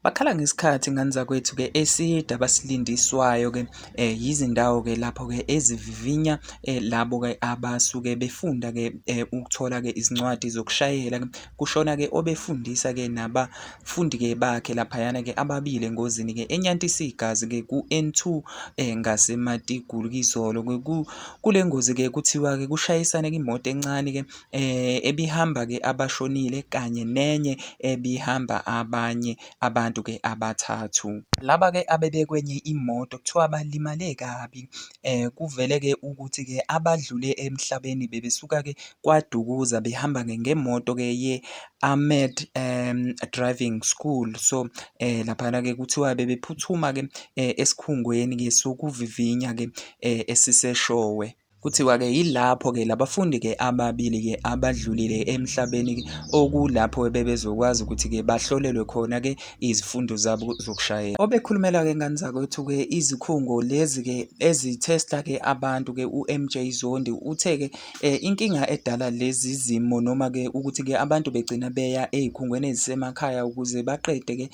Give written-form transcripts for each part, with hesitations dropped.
Bakhala ngesikhathi ngani zakwethu-ke eside abasilindiswayo-ke yizindawo-ke lapho-ke ezivivinya labo-ke abasuke befunda-ke ukuthola-ke izincwadi zokushayela-ke. Kushona-ke obefundisa-ke nabafundi-ke bakhe laphayana-ke ababili engozini-ke enyantisa igazi-ke ku-N2 ngaseMatigulukizolo. Kule ngozi-ke kuthiwa-ke kushayisane-ke imoto encane-ke ebihamba-ke abashonile kanye nenye ebihamba abanye abantu-ke abathathu. Laba-ke abebekwenye imoto kuthiwa balimale kabi. Kuvele-ke ukuthi-ke abadlule emhlabeni bebesuka-ke KwaDukuza behamba-ke ngemoto-ke ye-Ahmed Driving School. So laphana-ke kuthiwa bebephuthuma-ke esikhungweni-ke sokuvivinya-ke esiseshowe. Kuthiwa-ke yilapho-ke labafundi-ke ababili-ke abadlulile emhlabeni-ke okulapho bebezokwazi ukuthi-ke bahlolelwe khona-ke izifundo zabo zokushayela. Obekhulumela-ke ngani zakwethu-ke izikhungo lezi-ke ezithesta-ke abantu-ke u-MJ Zondi uthe-ke inkinga edala lezi zimo noma-ke ukuthi-ke abantu begcina beya ey'khungweni ezisemakhaya ukuze baqede-ke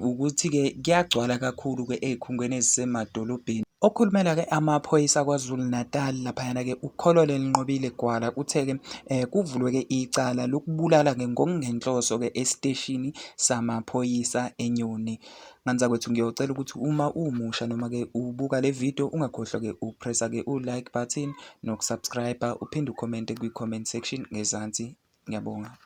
ukuthi-ke kuyagcwala kakhulu-ke ey'khungweni ezisemadolobheni. Okhulumela-ke amaphoyisa KwaZulu Natal laphayana-ke uKholole Linqobile Gwala uthe-ke kuvulwe-ke icala lokubulala-ke ngokungenhloso-ke esiteshini samaphoyisa eNyoni. Ngani zakwethu ngiyocela ukuthi uma umusha noma-ke ubuka le video ungakhohlwa-ke ukupressa-ke u-like button nokusubscribe, uphinde ukhomente kwi-comment section ngezansi. Ngiyabonga.